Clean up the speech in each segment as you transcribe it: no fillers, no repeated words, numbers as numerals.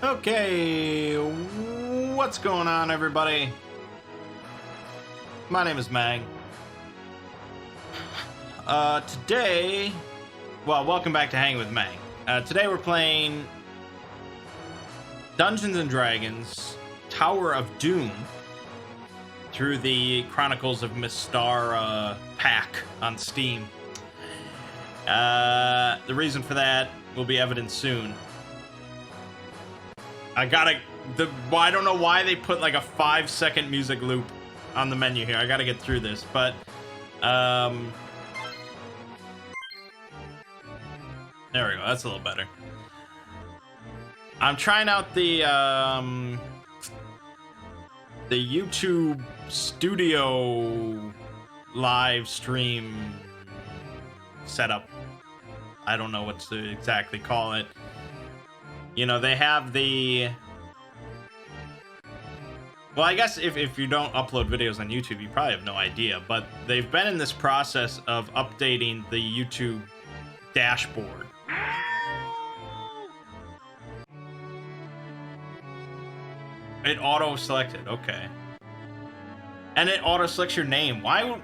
Okay, what's going on, everybody? My name is Mangg. Today, welcome back to Hang with Mangg. Today we're playing Dungeons and Dragons Tower of Doom through the Chronicles of Mystara pack on Steam. The reason for that will be evident soon. I don't know why they put like a 5-second music loop on the menu here. I gotta get through this, but there we go. That's a little better. I'm trying out the YouTube studio live stream setup. I don't know what to exactly call it. You know, they have the... Well, I guess if you don't upload videos on YouTube, you probably have no idea, but they've been in this process of updating the YouTube dashboard. It auto-selected, okay. And it auto-selects your name. Why would...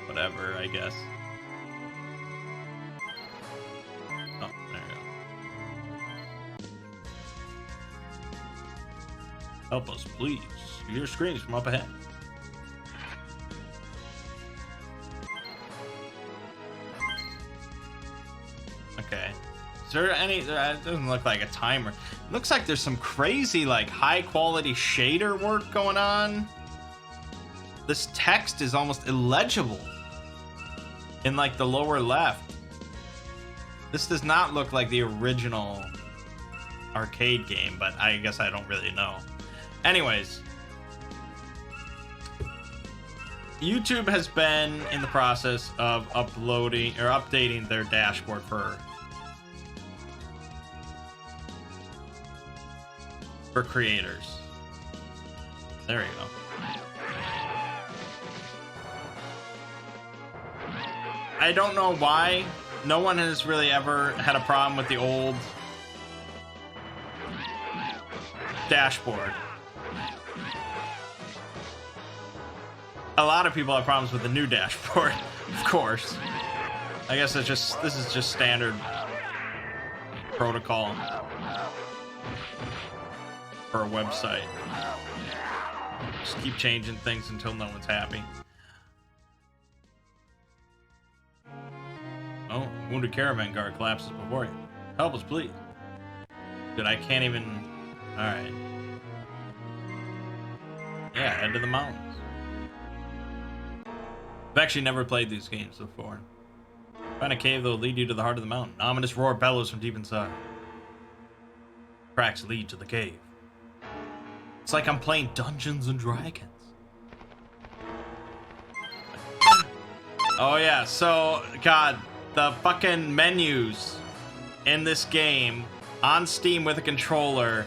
Whatever, I guess. Oh, there we go. Help us, please. You hear screams from up ahead. Okay. Is there any... It doesn't look like a timer. It looks like there's some crazy, like, high-quality shader work going on. This text is almost illegible in, like, the lower left. This does not look like the original arcade game, but I guess I don't really know. Anyways, YouTube has been in the process of uploading or updating their dashboard for creators. There you go. I don't know why no one has really ever had a problem with the old dashboard. A lot of people have problems with the new dashboard, of course. I guess this is just standard protocol for a website. Just keep changing things until no one's happy. Oh, wounded caravan guard collapses before you. Help us, please. Dude, I can't even... Alright. Yeah, head to the mountains. I've actually never played these games before. Find a cave that will lead you to the heart of the mountain. Ominous roar bellows from deep inside. Tracks lead to the cave. It's like I'm playing Dungeons and Dragons. Oh yeah, so, God, the fucking menus in this game on Steam with a controller,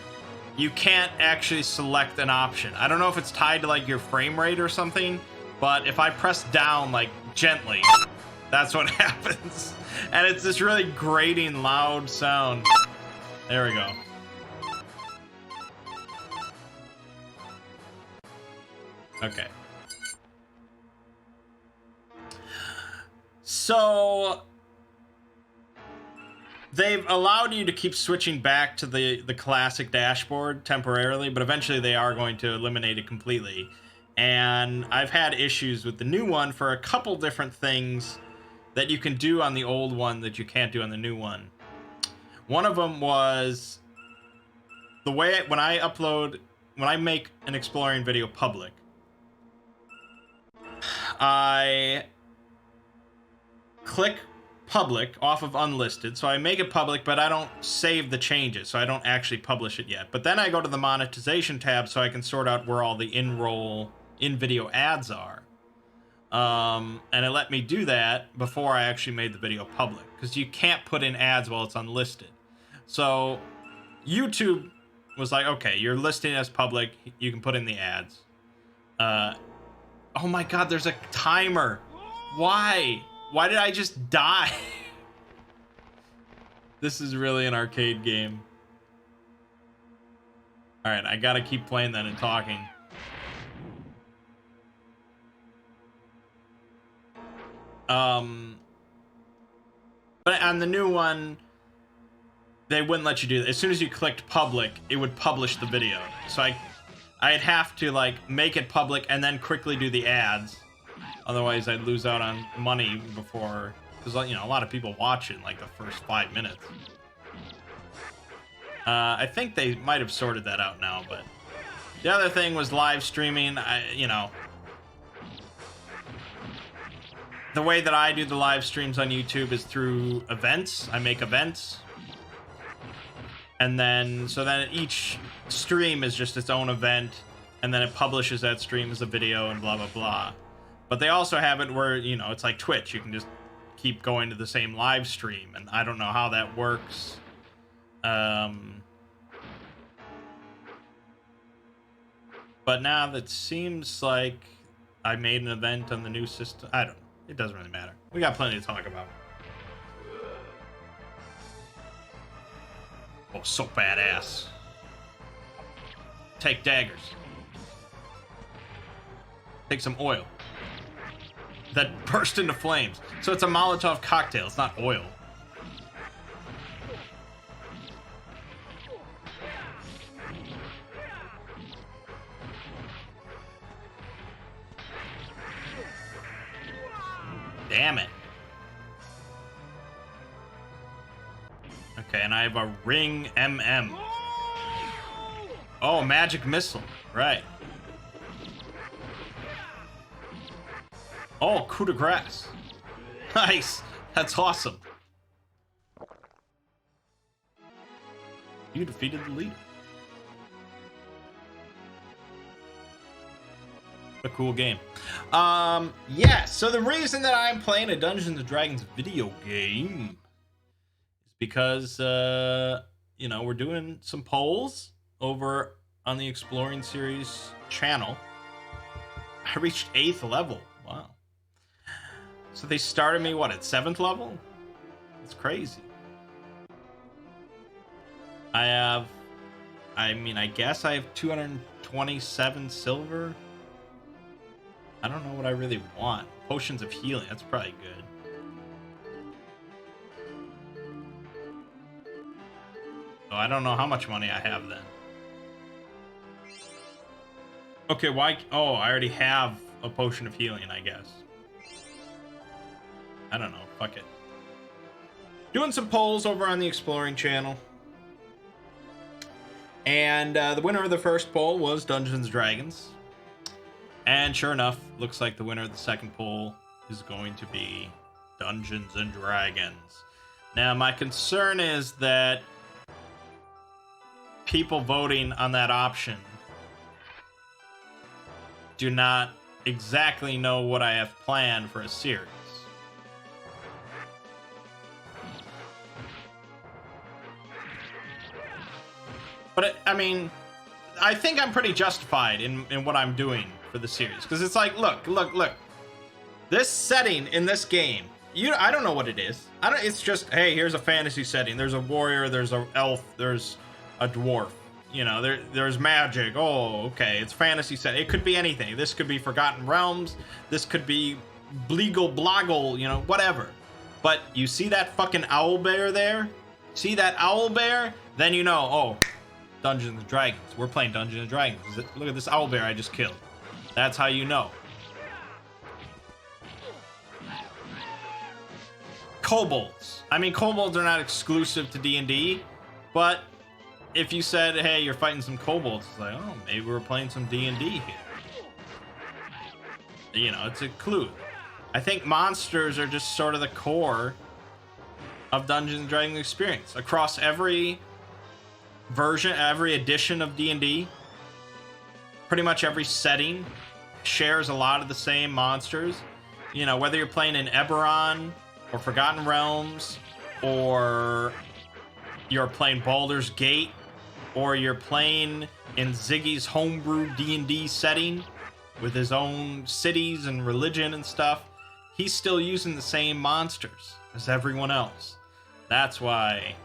you can't actually select an option. I don't know if it's tied to like your frame rate or something, but if I press down like gently, that's what happens. And it's this really grating, loud sound. There we go. Okay. So they've allowed you to keep switching back to the classic dashboard temporarily, but eventually they are going to eliminate it completely. And I've had issues with the new one for a couple different things that you can do on the old one that you can't do on the new one. One of them was the way when I make an exploring video public, I click public off of unlisted, so I make it public, but I don't save the changes, so I don't actually publish it yet. But then I go to the monetization tab so I can sort out where all the in-video ads are. And it let me do that before I actually made the video public, because you can't put in ads while it's unlisted. So YouTube was like, okay, you're listing as public, you can put in the ads. Oh my god, there's a timer. Why? Why did I just die? This is really an arcade game. All right, I gotta keep playing that and talking. But on the new one, they wouldn't let you do that. As soon as you clicked public, it would publish the video. So I'd have to like make it public and then quickly do the ads. Otherwise, I'd lose out on money before, because you know a lot of people watch it in like the first 5 minutes. I think they might have sorted that out now, but the other thing was live streaming. You know, the way that I do the live streams on YouTube is through events. I make events. And then, so then each stream is just its own event, and then it publishes that stream as a video and blah, blah, blah. But they also have it where, you know, it's like Twitch. You can just keep going to the same live stream, and I don't know how that works. But now that seems like I made an event on the new system. I don't know. It doesn't really matter. We got plenty to talk about. Oh, so badass. Take daggers. Take some oil. That burst into flames. So it's a Molotov cocktail. It's not oil. Damn it. Okay, and I have a ring MM. Oh, magic missile. Right. Oh, coup de grace. Nice. That's awesome. You defeated the leader. A cool game. Yeah, so the reason that I'm playing a Dungeons & Dragons video game is because, you know, we're doing some polls over on the Exploring Series channel. I reached 8th level. Wow. So they started me, what, at 7th level? That's crazy. I guess I have 227 silver. I don't know what I really want. Potions of healing, that's probably good. So I don't know how much money I have then. Okay, why? Oh, I already have a potion of healing, I guess. I don't know, fuck it. Doing some polls over on the Exploring channel. And the winner of the first poll was Dungeons & Dragons. And sure enough, looks like the winner of the second poll is going to be Dungeons & Dragons. Now, my concern is that people voting on that option do not exactly know what I have planned for a series. But, I mean, I think I'm pretty justified in what I'm doing for the series, because it's like, look, this setting in this game, I don't know what it is. It's just, hey, here's a fantasy setting. There's a warrior, there's an elf, there's a dwarf. You know, there's magic. Oh, okay, it's fantasy set. It could be anything. This could be Forgotten Realms. This could be Bleagle Bloggle. You know, whatever. But you see that fucking owl bear there? See that owl bear? Then you know, oh, Dungeons & Dragons. We're playing Dungeons & Dragons. Look at this owl bear I just killed. That's how you know. Kobolds. I mean, kobolds are not exclusive to D&D, but if you said, hey, you're fighting some kobolds, it's like, oh, maybe we're playing some D&D here. You know, it's a clue. I think monsters are just sort of the core of Dungeons & Dragons experience. Across every version, every edition of D&D, pretty much every setting shares a lot of the same monsters. You know, whether you're playing in Eberron or Forgotten Realms, or you're playing Baldur's Gate, or you're playing in Ziggy's homebrew D&D setting with his own cities and religion and stuff, he's still using the same monsters as everyone else. That's why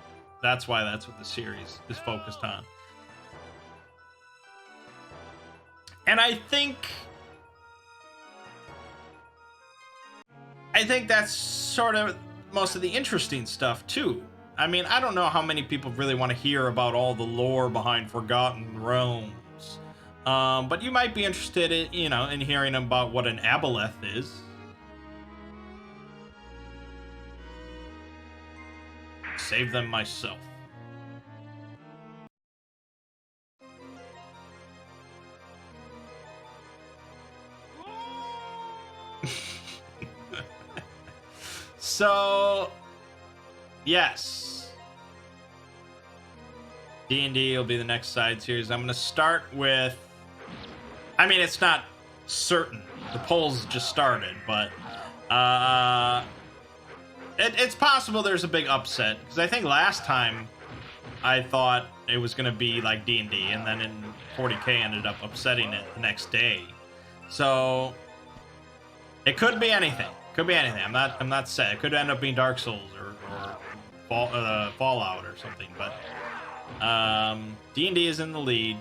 That's why that's what the series is focused on. And I think that's sort of most of the interesting stuff too. I mean, I don't know how many people really want to hear about all the lore behind Forgotten Realms. But you might be interested in, in hearing about what an aboleth is. Save them myself. So, yes. D&D will be the next side series. I'm going to start with... I mean, it's not certain. The polls just started, but... it's possible there's a big upset. Because I think last time I thought it was going to be like D&D, and then in 40K ended up upsetting it the next day. So... it could be anything. Could be anything. I'm not set. It could end up being Dark Souls or Fallout or something. But D&D is in the lead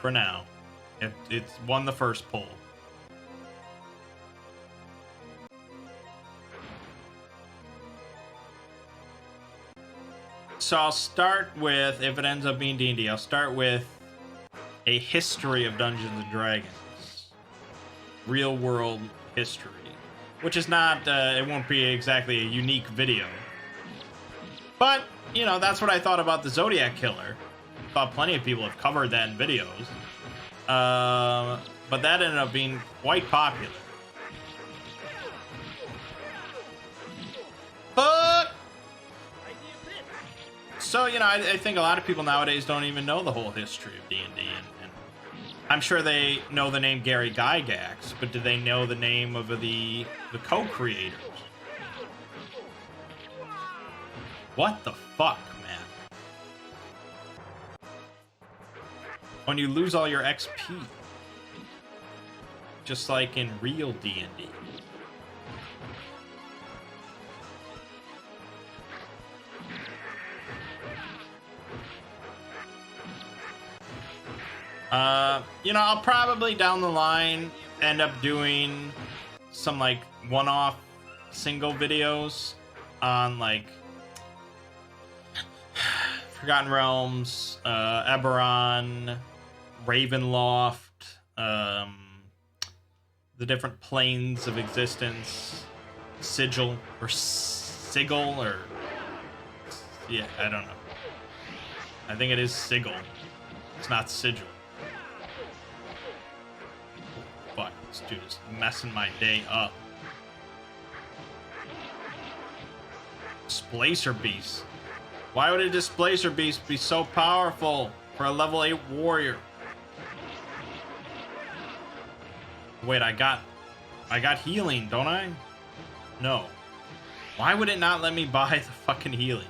for now. It's won the first poll. So I'll start with, if it ends up being D&D, I'll start with a history of Dungeons and Dragons. Real world history. Which is not, it won't be exactly a unique video. But, that's what I thought about the Zodiac Killer. Thought plenty of people have covered that in videos. But that ended up being quite popular. But... so, I think a lot of people nowadays don't even know the whole history of D&D. And I'm sure they know the name Gary Gygax, but do they know the name of the co-creators? What the fuck, man? When you lose all your XP. Just like in real D&D. I'll probably down the line end up doing some like one-off single videos on like Forgotten Realms, Eberron, Ravenloft, the different planes of existence, Sigil or Sigil or yeah, I don't know. I think it is Sigil. It's not Sigil. Fuck, this dude is messing my day up. Displacer Beast. Why would a Displacer Beast be so powerful for a level 8 warrior? Wait, I got healing, don't I? No. Why would it not let me buy the fucking healing?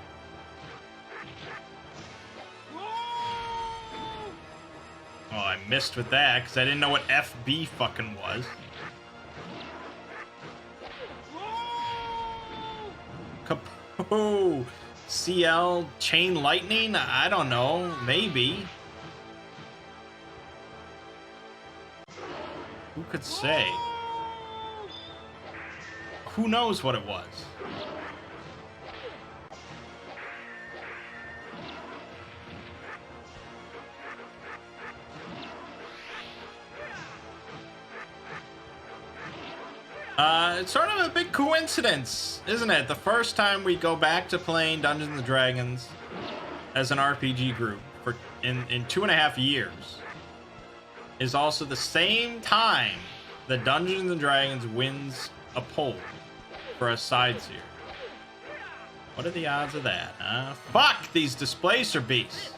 Oh, I missed with that because I didn't know what FB fucking was. Kapoo! CL Chain Lightning? I don't know. Maybe. Who could say? Who knows what it was? It's sort of a big coincidence, isn't it? The first time we go back to playing Dungeons and Dragons as an RPG group for in 2.5 years is also the same time that Dungeons and Dragons wins a poll for a side series. What are the odds of that, huh? Fuck these Displacer Beasts!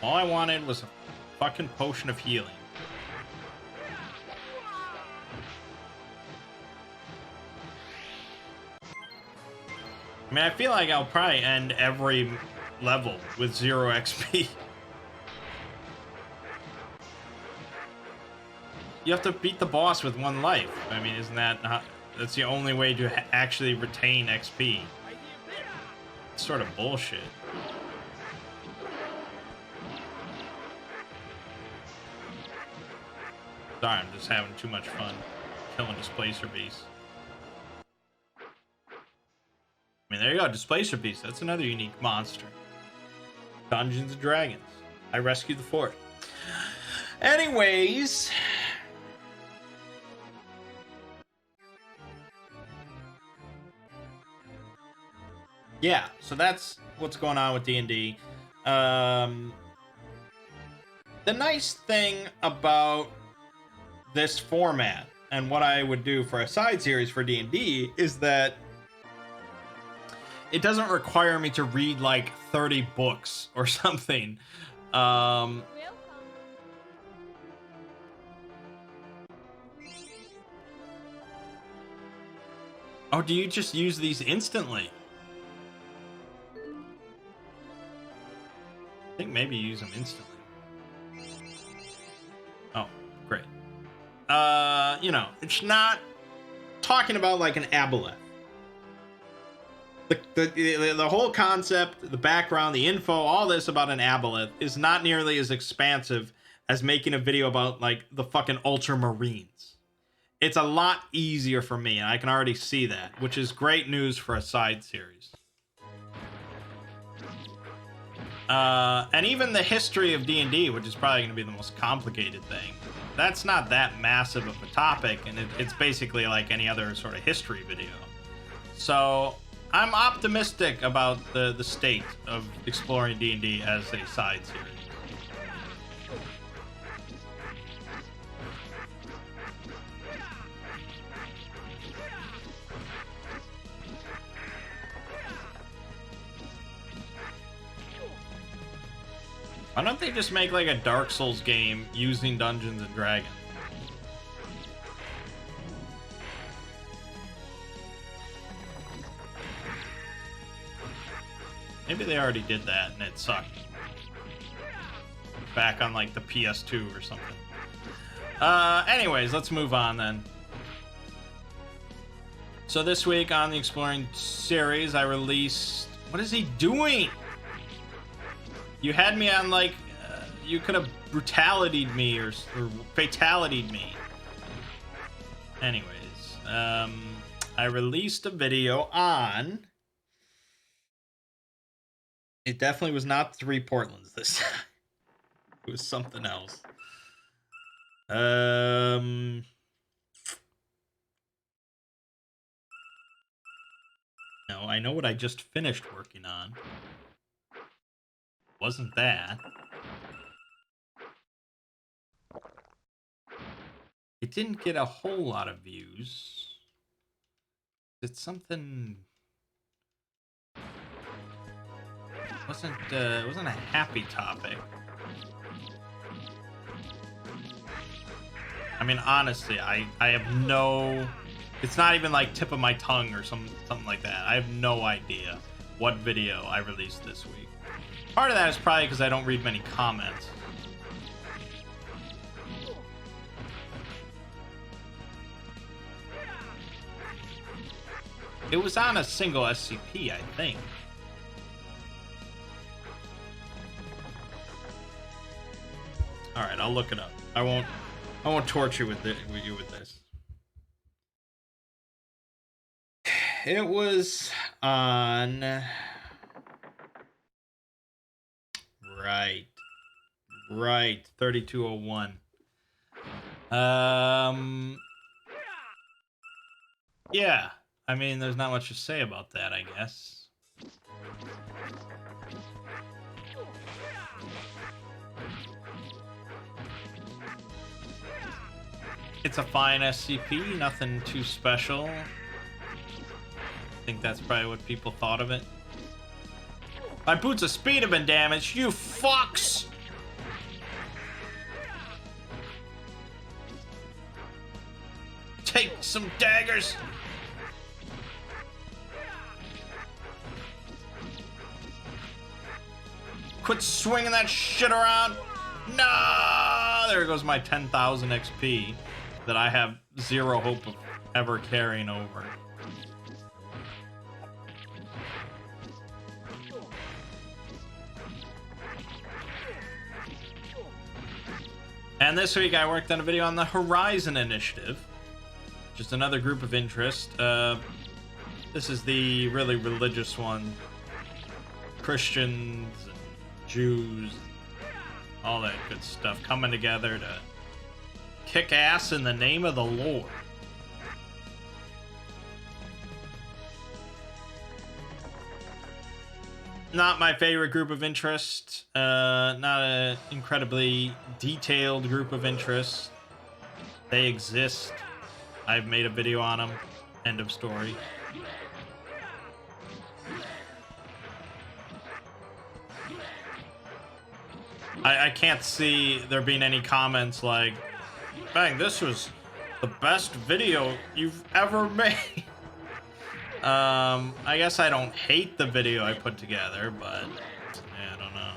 All I wanted was a fucking potion of healing. I mean, I feel like I'll probably end every level with 0 XP. You have to beat the boss with 1 life. I mean, isn't that not... That's the only way to actually retain XP. It's sort of bullshit. Sorry, I'm just having too much fun killing Displacer Beasts. I mean, there you go, Displacer Beast. That's another unique monster. Dungeons and Dragons. I rescued the fort. Anyways... Yeah, so that's what's going on with D&D. The nice thing about this format and what I would do for a side series for D&D is that it doesn't require me to read like 30 books or something. Oh, do you just use these instantly? I think maybe you use them instantly. Oh, great. You know, it's not talking about like an aboleth. The whole concept, the background, the info, all this about an aboleth is not nearly as expansive as making a video about like the fucking Ultramarines. It's a lot easier for me, and I can already see that, which is great news for a side series. And even the history of D&D, which is probably going to be the most complicated thing, that's not that massive of a topic, and it's basically like any other sort of history video. So I'm optimistic about the state of exploring D&D as a side series. Why don't they just make like a Dark Souls game using Dungeons and Dragons? Maybe they already did that and it sucked. Back on like the PS2 or something. Anyways, let's move on then. So this week on the Exploring series, I released... What is he doing? You had me on, like, you could have brutality'd me or fatality'd me. Anyways, I released a video on... It definitely was not 3 Portlands this time. It was something else. No, I know what I just finished working on. Wasn't that. It didn't get a whole lot of views. It's something... It wasn't a happy topic. I mean, honestly, I have no... It's not even like tip of my tongue or something like that. I have no idea what video I released this week. Part of that is probably because I don't read many comments. It was on a single SCP, I think. All right, I'll look it up. I won't torture you with this. It was on... Right. 3201. Yeah. I mean, there's not much to say about that, I guess. It's a fine SCP, nothing too special. I think that's probably what people thought of it. My boots of speed have been damaged, you fucks! Take some daggers! Quit swinging that shit around. No! There goes my 10,000 XP that I have zero hope of ever carrying over. And this week I worked on a video on the Horizon Initiative. Just another group of interest. This is the really religious one. Christians, and Jews, all that good stuff coming together to kick ass in the name of the Lord. Not my favorite group of interest. Not an incredibly detailed group of interest. They exist. I've made a video on them. End of story. I can't see there being any comments like, "Bang, this was the best video you've ever made." I guess I don't hate the video I put together, but yeah, I don't know.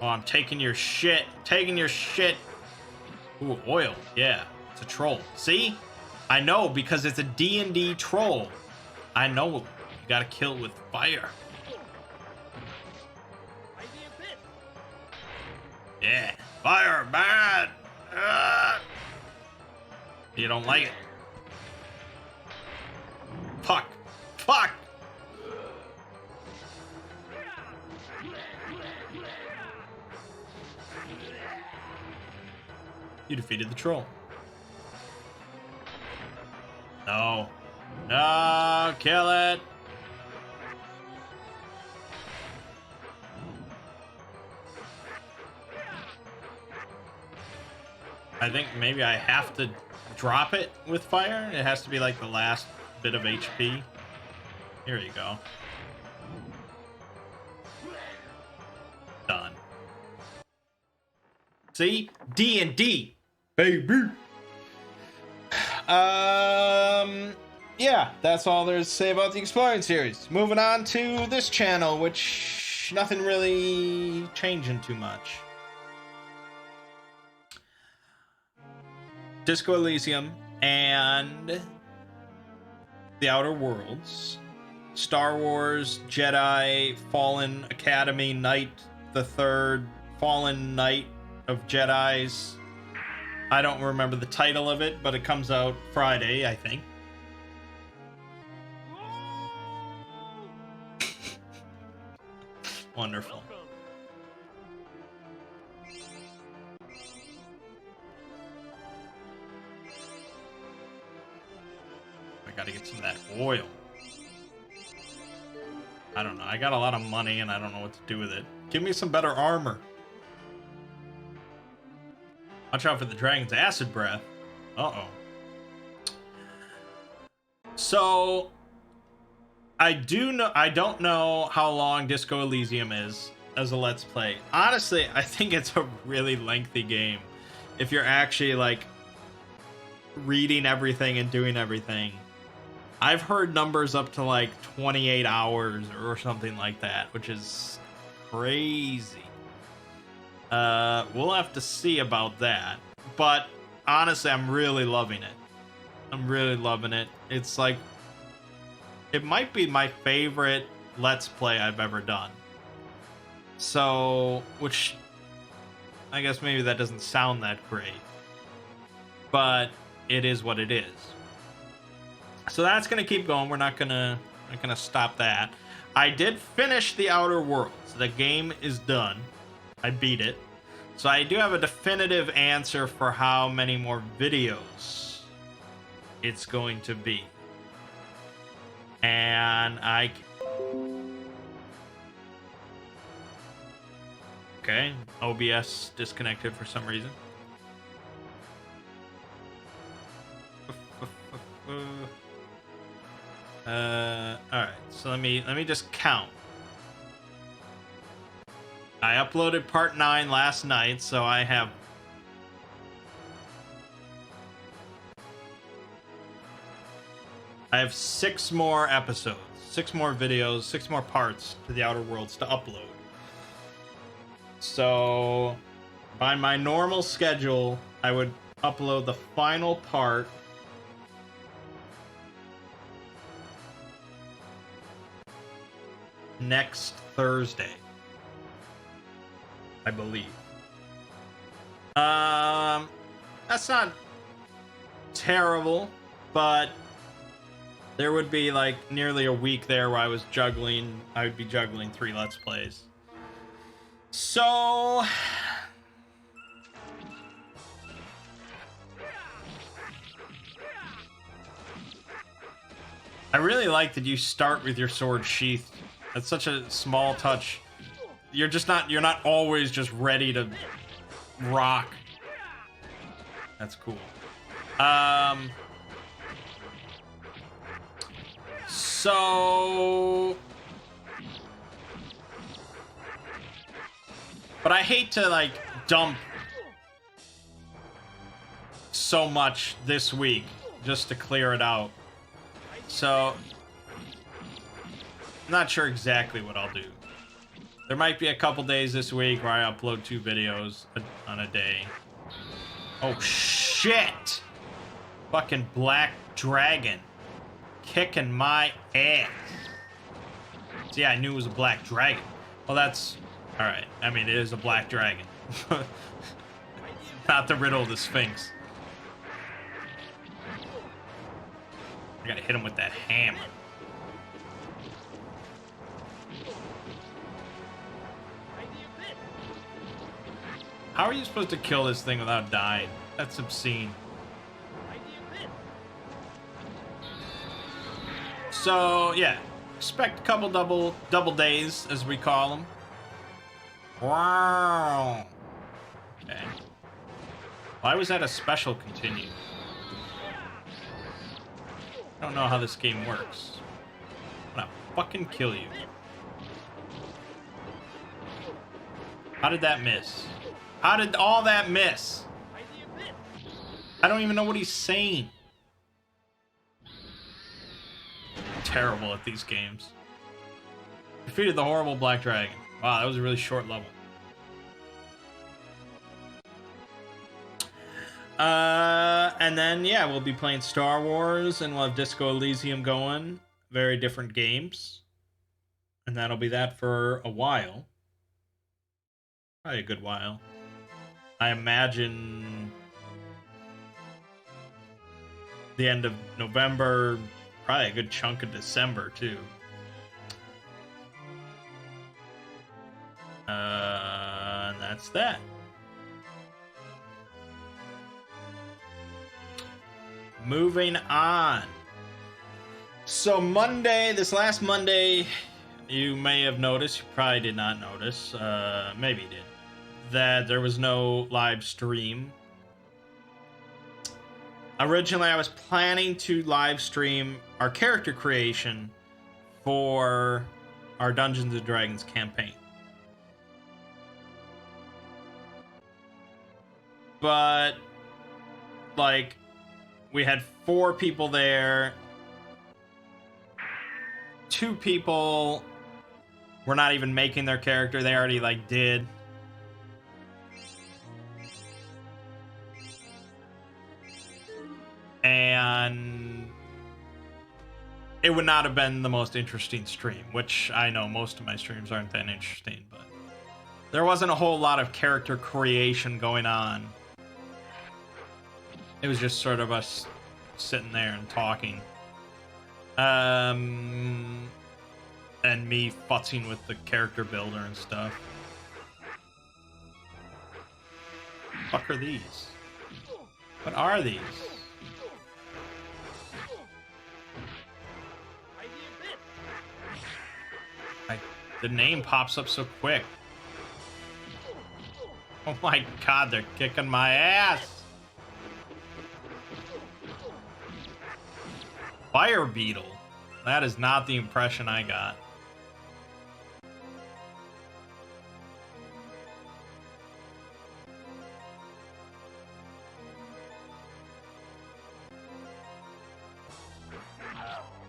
Oh, I'm taking your shit. Taking your shit. Ooh, oil. Yeah, it's a troll. See? I know, because it's a D&D troll. I know. You gotta kill with fire. Yeah. Fire, bad. You don't like it. Fuck. Fuck. You defeated the troll. No. No, kill it. I think maybe I have to drop it with fire. It has to be like the last bit of HP. Here you go. Done. See? D&D, baby. Yeah, that's all there's to say about the Exploring series. Moving on to this channel, which nothing really changing too much. Disco Elysium and The Outer Worlds, Star Wars Jedi Fallen Academy Knight the Third, Fallen Knight of Jedis. I don't remember the title of it, but it comes out Friday, I think. Wonderful. I gotta get some of that oil. I don't know. I got a lot of money and I don't know what to do with it. Give me some better armor. Watch out for the dragon's acid breath. Uh-oh. So I don't know how long Disco Elysium is as a Let's Play. Honestly, I think it's a really lengthy game. If you're actually like reading everything and doing everything. I've heard numbers up to like 28 hours or something like that, which is crazy. We'll have to see about that. But honestly, I'm really loving it. I'm really loving it. It's like, it might be my favorite Let's Play I've ever done. So, which, I guess maybe that doesn't sound that great. But it is what it is. So that's gonna keep going. We're not gonna stop that. I did finish The Outer Worlds. The game is done. I beat it. So I do have a definitive answer for how many more videos it's going to be. And okay, OBS disconnected for some reason. Alright, so let me just count. I uploaded part 9 last night, so I have I have 6 more episodes, 6 more videos, 6 more parts to The Outer Worlds to upload. So, by my normal schedule, I would upload the final part next Thursday, I believe. That's not terrible, but there would be like nearly a week there where I would be juggling 3 Let's Plays. So I really like that you start with your sword sheathed. That's such a small touch. You're not always just ready to rock. That's cool. So, but I hate to like dump so much this week just to clear it out. So, I'm not sure exactly what I'll do. There might be a couple days this week where I upload 2 videos on a day. Oh shit! Fucking black dragon kicking my ass. See, I knew it was a black dragon. Well, that's all right. I mean, it is a black dragon. Not the riddle of the Sphinx. I gotta hit him with that hammer. How are you supposed to kill this thing without dying? That's obscene. So, yeah. Expect a couple double days, as we call them. Wow. Okay. Why was that a special continue? I don't know how this game works. I'm gonna fucking kill you. How did that miss? How did all that miss? I don't even know what he's saying. I'm terrible at these games. Defeated the horrible black dragon. Wow, that was a really short level. And then, yeah, we'll be playing Star Wars, and we'll have Disco Elysium going. Very different games. And that'll be that for a while. Probably a good while. I imagine the end of November, probably a good chunk of December, too. And that's that. Moving on. So Monday, this last Monday, you may have noticed, you probably did not notice, maybe you did, that there was no live stream. Originally, I was planning to live stream our character creation for our Dungeons & Dragons campaign. But, like, we had 4 people there. 2 people were not even making their character. They already, like, did. And it would not have been the most interesting stream, which I know most of my streams aren't that interesting, but there wasn't a whole lot of character creation going on. It was just sort of us sitting there and talking. And me futzing with the character builder and stuff. Fuck are these? What are these? The name pops up so quick. Oh my god, they're kicking my ass! Fire beetle. That is not the impression I got.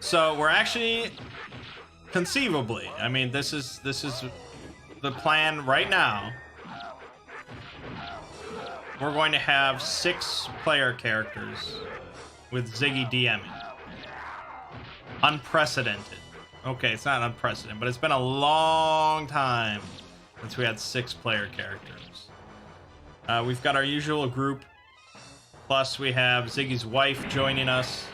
So we're actually, conceivably, I mean, this is the plan right now. we're going to have 6 player characters with Ziggy DMing. Unprecedented. Okay, it's not unprecedented, but it's been a long time since we had 6 player characters. We've got our usual group, plus we have Ziggy's wife joining us,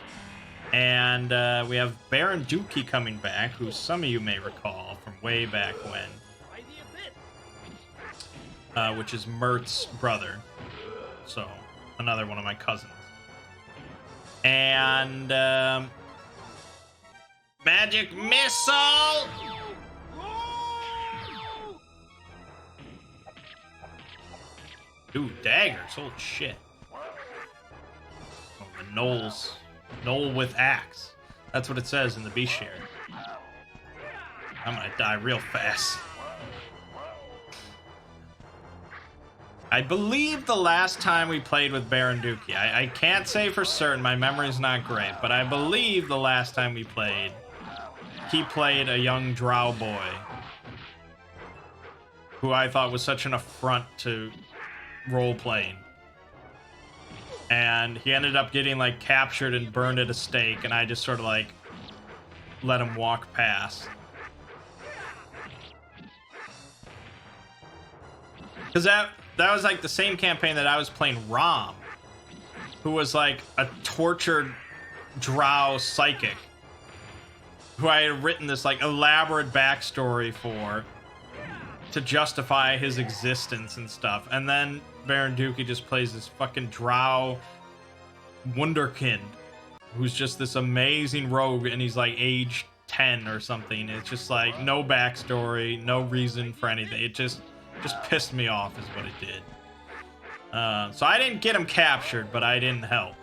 and we have Baron Dookie coming back, who some of you may recall from way back when, which is Mert's brother, so another one of my cousins. And magic missile! Ooh, daggers, holy shit. Oh, the Knowles. Knoll with axe. That's what it says in the Beast Share. I'm gonna die real fast. I believe the last time we played with Baron Dookie, I can't say for certain, my memory's not great, but I believe the last time we played, he played a young drow boy who I thought was such an affront to role-playing. And he ended up getting, like, captured and burned at a stake, and I just sort of, like, let him walk past. Because that was, like, the same campaign that I was playing Rom, who was, like, a tortured drow psychic, who I had written this, like, elaborate backstory for to justify his existence and stuff. And then Baron Dookie just plays this fucking drow wunderkind who's just this amazing rogue, and he's like age 10 or something. It's just like no backstory, no reason for anything. It just pissed me off is what it did. So I didn't get him captured, but I didn't help.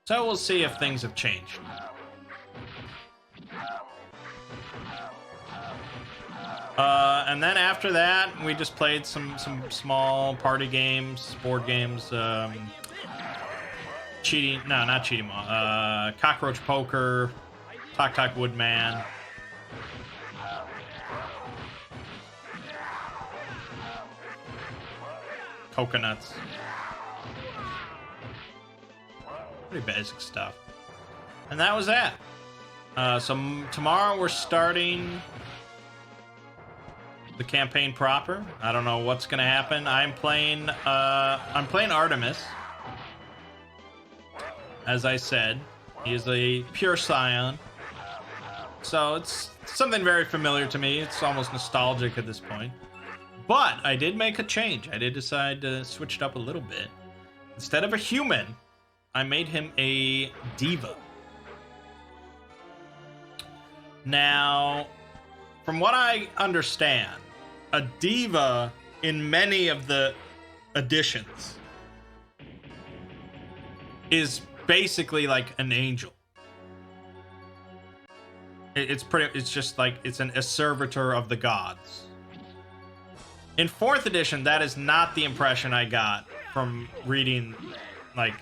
So we'll see if things have changed. And then after that, we just played some small party games, board games, cheating, no, not cheating, cockroach poker, Talk Woodman. Coconuts. Pretty basic stuff. And that was that. So tomorrow we're starting the campaign proper. I don't know what's gonna happen. I'm playing Artemis. As I said, he is a pure scion. So it's something very familiar to me. It's almost nostalgic at this point. But I did make a change. I did decide to switch it up a little bit. Instead of a human, I made him a diva. Now, from what I understand, a diva in many of the editions is basically like an angel. It's just like it's a servitor of the gods. In 4th edition, that is not the impression I got from reading like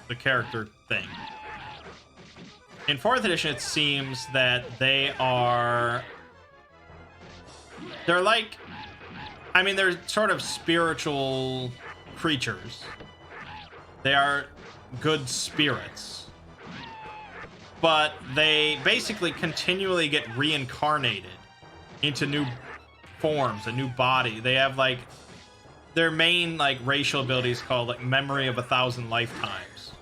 the character thing. In 4th edition, it seems that they're like, I mean, they're sort of spiritual creatures. They are good spirits. But they basically continually get reincarnated into new forms, a new body. They have like, their main like racial ability is called like Memory of 1,000 Lifetimes.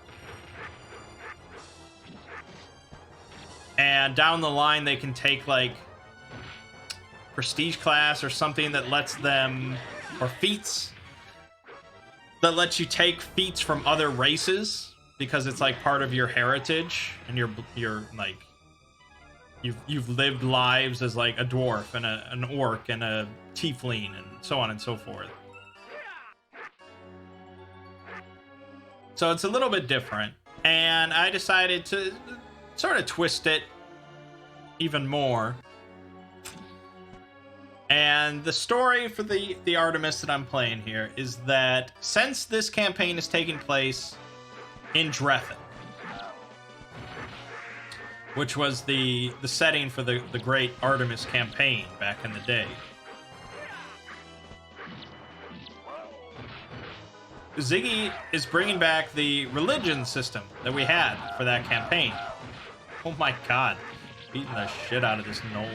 And down the line, they can take like prestige class or something that lets them, or feats that lets you take feats from other races because it's like part of your heritage, and you're like you've lived lives as like a dwarf and an orc and a tiefling and so on and so forth. So it's a little bit different, and I decided to sort of twist it even more. And the story for the Artemis that I'm playing here is that since this campaign is taking place in Drethik, which was the setting for the great Artemis campaign back in the day. Ziggy is bringing back the religion system that we had for that campaign. Oh my god. Beating the shit out of this gnoll.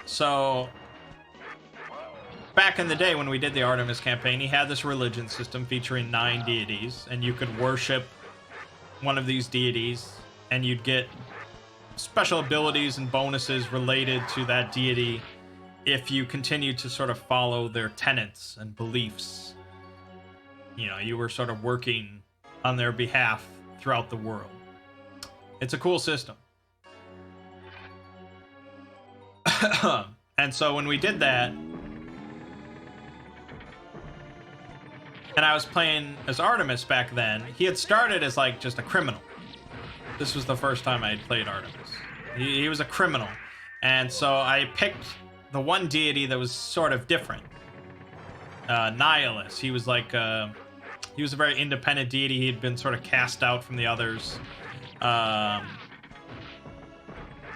So, back in the day when we did the Artemis campaign, he had this religion system featuring 9 deities, and you could worship one of these deities, and you'd get special abilities and bonuses related to that deity if you continued to sort of follow their tenets and beliefs. You know, you were sort of working on their behalf throughout the world. It's a cool system. And so when we did that, and I was playing as Artemis back then, he had started as like just a criminal. This was the first time I had played Artemis. He was a criminal. And so I picked the one deity that was sort of different. Nihilus. He was like, he was a very independent deity. He had been sort of cast out from the others.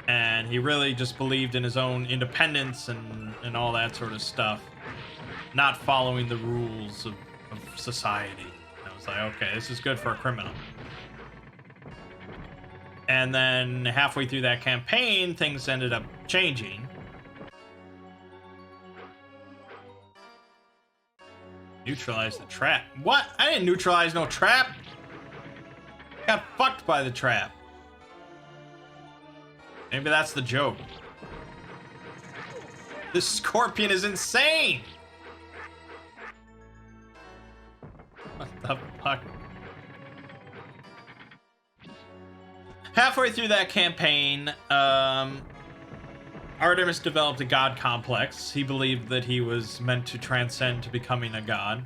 And he really just believed in his own independence and all that sort of stuff. Not following the rules of society. I was like, okay, this is good for a criminal. And then halfway through that campaign, things ended up changing. Neutralize the trap. What? I didn't neutralize no trap. Got fucked by the trap. Maybe that's the joke. This scorpion is insane. What the fuck? Halfway through that campaign, Artemis developed a god complex. He believed that he was meant to transcend to becoming a god.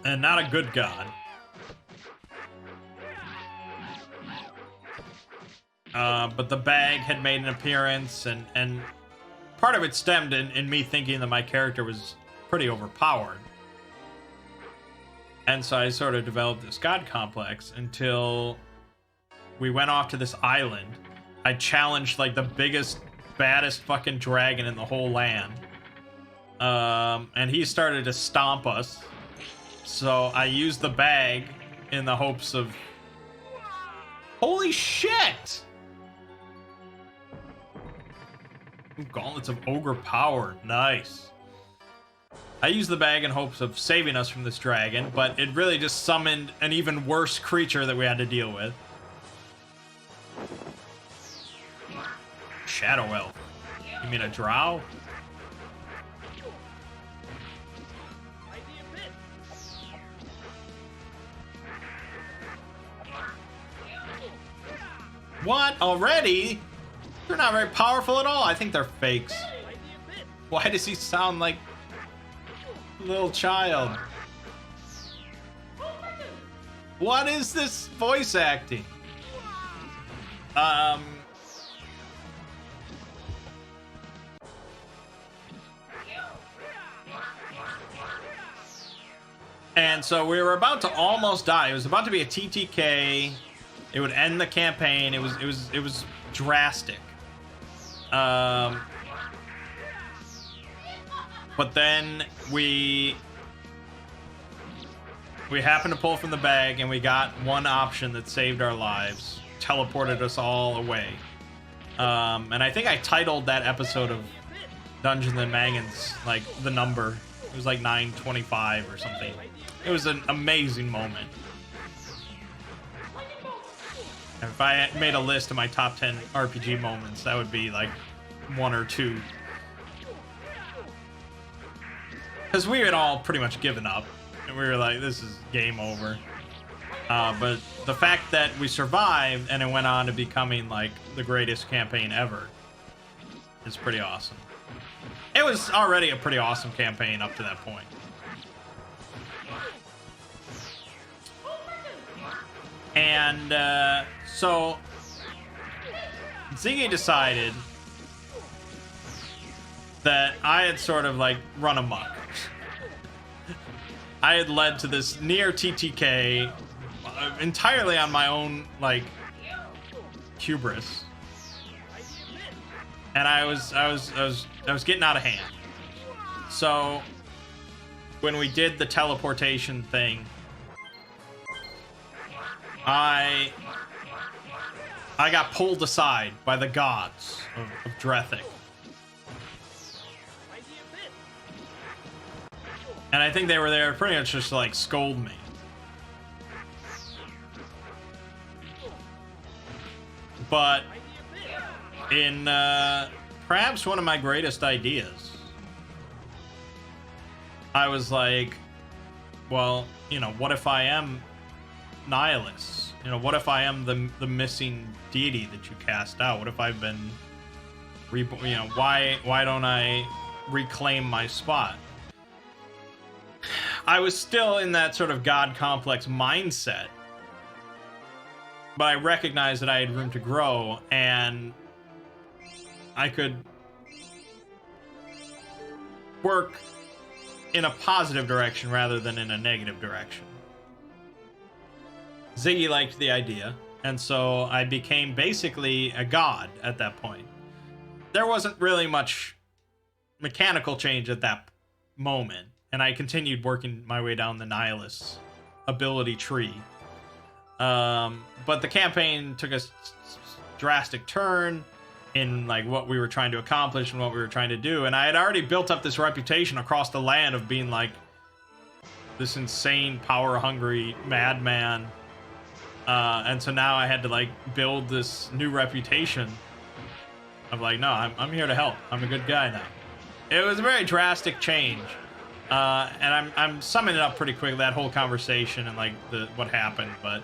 And not a good god. But the bag had made an appearance, and part of it stemmed in me thinking that my character was pretty overpowered. And so I sort of developed this god complex until we went off to this island. I challenged like the biggest, baddest fucking dragon in the whole land. And he started to stomp us. So I used the bag in the hopes of... Holy shit! Ooh, gauntlets of ogre power. Nice. I used the bag in hopes of saving us from this dragon, but it really just summoned an even worse creature that we had to deal with. Shadow elf. You mean a drow? What? Already? They're not very powerful at all. I think they're fakes. Why does he sound like a little child? What is this voice acting? And so we were about to almost die. It was about to be a TTK. It would end the campaign. It was drastic. But then we happened to pull from the bag, and we got one option that saved our lives, teleported us all away. And I think I titled that episode of Dungeons and Mangg's like the number. It was like 925 or something. It was an amazing moment. And if I made a list of my top 10 RPG moments, that would be like 1 or 2. Because we had all pretty much given up. And we were like, this is game over. But the fact that we survived and it went on to becoming like the greatest campaign ever is pretty awesome. It was already a pretty awesome campaign up to that point. And so Ziggy decided that I had sort of like run amok. I had led to this near TTK entirely on my own, like, hubris. And I was getting out of hand. So when we did the teleportation thing, I got pulled aside by the gods of Drethic. And I think they were there pretty much just to, like, scold me. But in perhaps one of my greatest ideas, I was like, well, you know, what if I am Nihilus? You know, what if I am the missing deity that you cast out? What if I've been reborn? You know, why don't I reclaim my spot? I was still in that sort of god complex mindset, but I recognized that I had room to grow, and I could work in a positive direction rather than in a negative direction. Ziggy liked the idea, and so I became basically a god at that point. There wasn't really much mechanical change at that moment, and I continued working my way down the Nihilus ability tree. But the campaign took a drastic turn in, like, what we were trying to accomplish and what we were trying to do, and I had already built up this reputation across the land of being like this insane, power-hungry madman, and so now I had to, like, build this new reputation of, like, no, I'm here to help. I'm a good guy now. It was a very drastic change, and I'm summing it up pretty quickly, that whole conversation and, like, what happened, but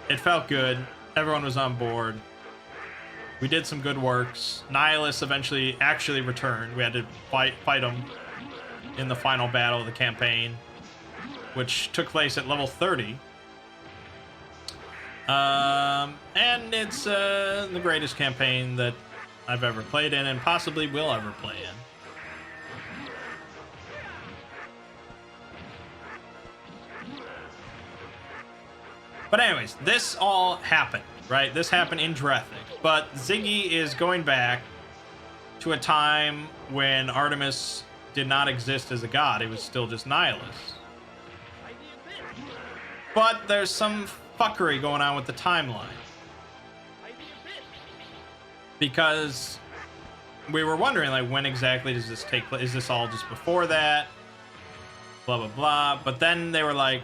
it felt good. Everyone was on board. We did some good works. Nihilus eventually actually returned. We had to fight him in the final battle of the campaign, which took place at level 30. And it's the greatest campaign that I've ever played in, and possibly will ever play in. But anyways, this all happened, right? This happened in Drethic. But Ziggy is going back to a time when Artemis did not exist as a god. It was still just Nihilus. But there's some fuckery going on with the timeline. Because we were wondering, like, when exactly does this take place? Is this all just before that? Blah, blah, blah. But then they were like,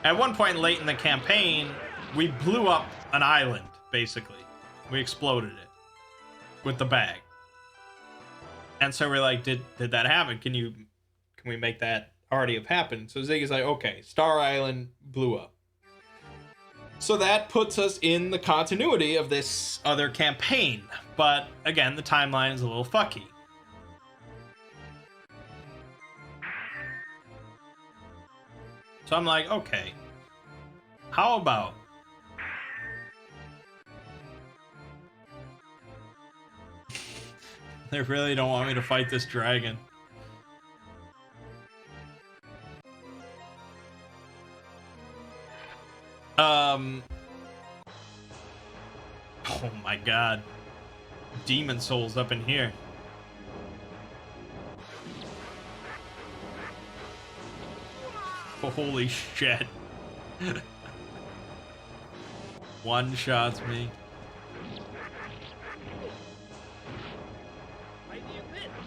at one point late in the campaign, we blew up an island, basically. We exploded it with the bag. And so we're like, did that happen? Can we make that already have happened? So Ziggy's like, okay, Star Island blew up. So that puts us in the continuity of this other campaign. But again, the timeline is a little fucky. So I'm like, okay, how about they really don't want me to fight this dragon. Oh my god. Demon souls up in here. Holy shit. One shots me.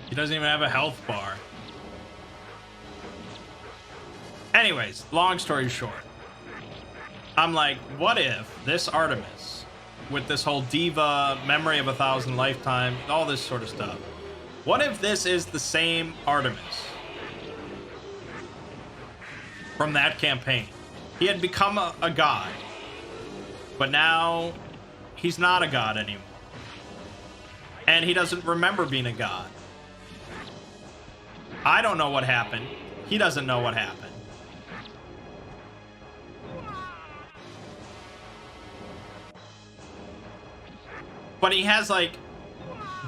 He doesn't even have a health bar. Anyways, long story short, I'm like, what if this Artemis, with this whole diva, memory of 1,000 lifetime, all this sort of stuff, what if this is the same Artemis from that campaign? He had become a god, but now he's not a god anymore. And he doesn't remember being a god. I don't know what happened. He doesn't know what happened. But he has, like,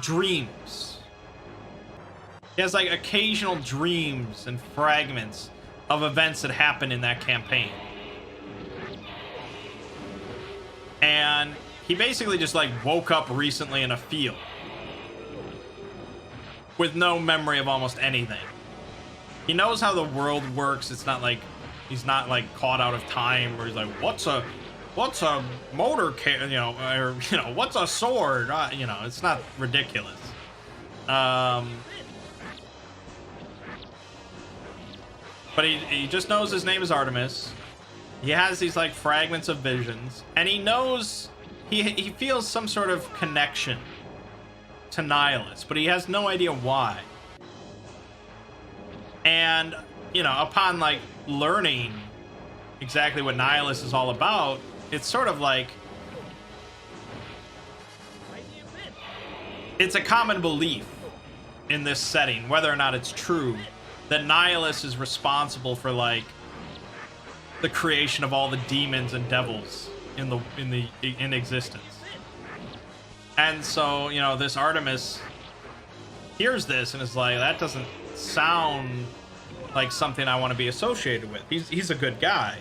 dreams. He has, like, occasional dreams and fragments of events that happened in that campaign. And he basically just like woke up recently in a field with no memory of almost anything. He knows how the world works. It's not like he's not like caught out of time where he's like, what's a motorcade, or what's a sword? It's not ridiculous. But he just knows his name is Artemis. He has these like fragments of visions, and he knows he feels some sort of connection to Nihilus, but he has no idea why. And upon like learning exactly what Nihilus is all about, it's sort of like it's a common belief in this setting, whether or not it's true, that Nihilus is responsible for like the creation of all the demons and devils in existence. And so, this Artemis hears this and is like, that doesn't sound like something I want to be associated with. He's a good guy.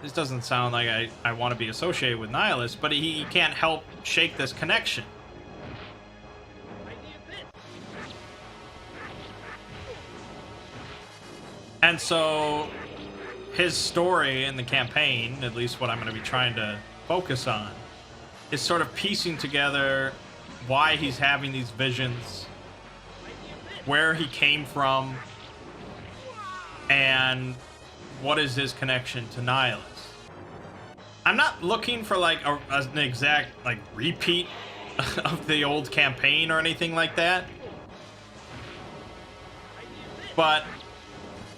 This doesn't sound like I want to be associated with Nihilus, but he can't help shake this connection. And so his story in the campaign, at least what I'm going to be trying to focus on, is sort of piecing together why he's having these visions, where he came from, and what is his connection to Nihilus. I'm not looking for like an exact like repeat of the old campaign or anything like that, but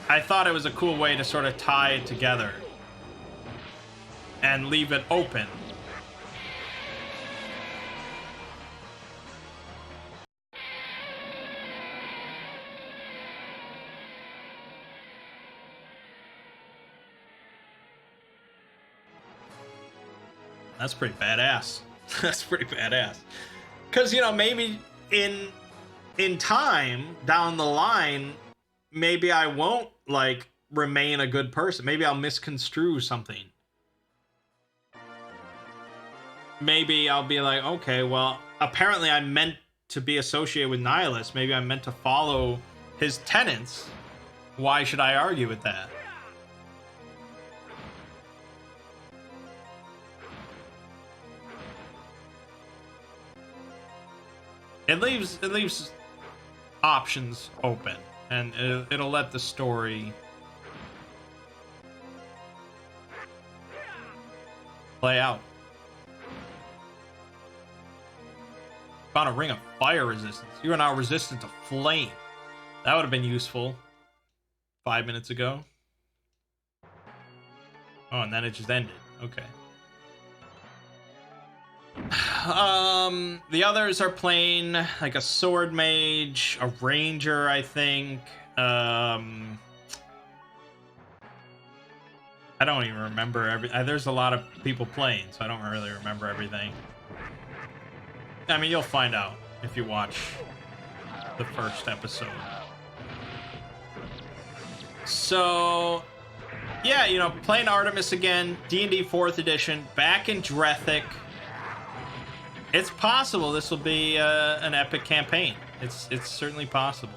I thought it was a cool way to sort of tie it together and leave it open. That's pretty badass. That's pretty badass. Because, maybe in time down the line, maybe I won't like remain a good person. Maybe I'll misconstrue something. Maybe I'll be like, okay, well, apparently I'm meant to be associated with Nihilus. Maybe I'm meant to follow his tenets. Why should I argue with that? It leaves options open, and it'll let the story play out. Found a ring of fire resistance. You are now resistant to flame. That would have been useful 5 minutes ago. Oh, and then it just ended. Okay. The others are playing like a sword mage, a ranger, I think. I don't even remember there's a lot of people playing, so I don't really remember everything. I mean, you'll find out if you watch the first episode. So, yeah, playing Artemis again, D&D 4th edition, back in Drethic. It's possible this will be an epic campaign. It's certainly possible.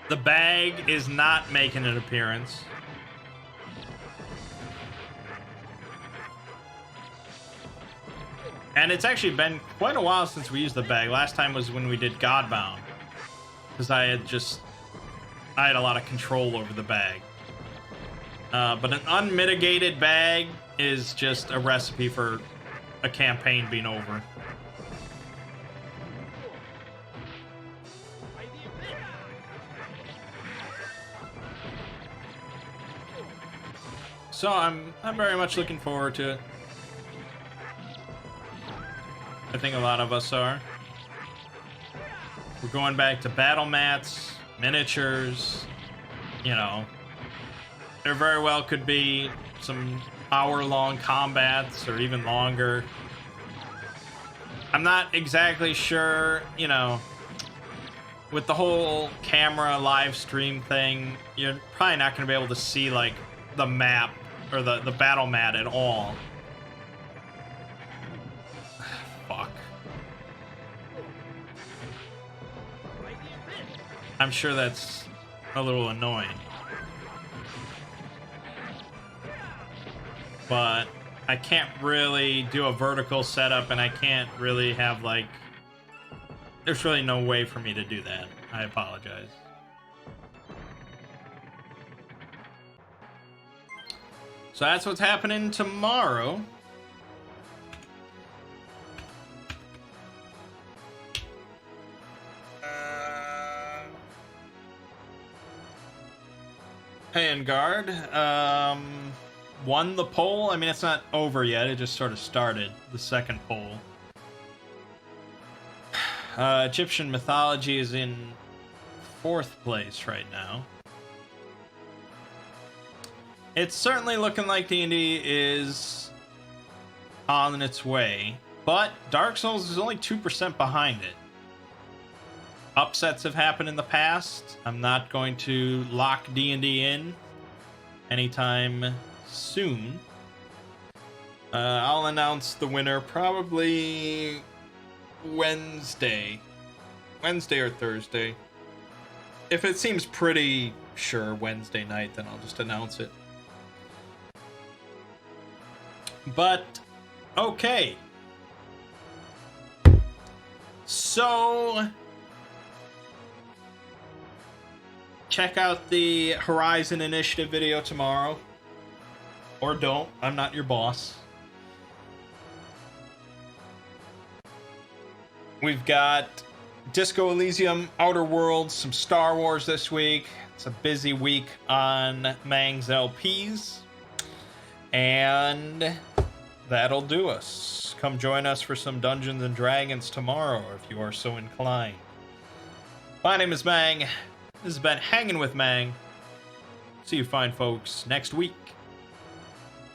The bag is not making an appearance. And it's actually been quite a while since we used the bag. Last time was when we did Godbound, because I had a lot of control over the bag. But an unmitigated bag is just a recipe for a campaign being over. So I'm very much looking forward to it. I think a lot of us are. We're going back to battle mats, miniatures, There very well could be some hour-long combats or even longer. I'm not exactly sure, with the whole camera live stream thing, you're probably not going to be able to see like the map or the battle mat at all. Fuck. I'm sure that's a little annoying. But I can't really do a vertical setup, and I can't really have like... There's really no way for me to do that. I apologize. So that's what's happening tomorrow. Vanguard won the poll. I mean, it's not over yet. It just sort of started, the second poll. Egyptian mythology is in 4th place right now. It's certainly looking like D&D is on its way, but Dark Souls is only 2% behind it. Upsets have happened in the past. I'm not going to lock D&D in anytime soon. I'll announce the winner probably Wednesday or Thursday. If it seems pretty sure Wednesday night, then I'll just announce it. But okay, so check out the Horizon Initiative video tomorrow, or don't. I'm not your boss. We've got Disco Elysium, Outer Worlds, some Star Wars this week. It's a busy week on Mangg's LPs. And that'll do us. Come join us for some Dungeons and Dragons tomorrow if you are so inclined. My name is Mangg. This has been Hanging with Mangg. See you fine folks next week.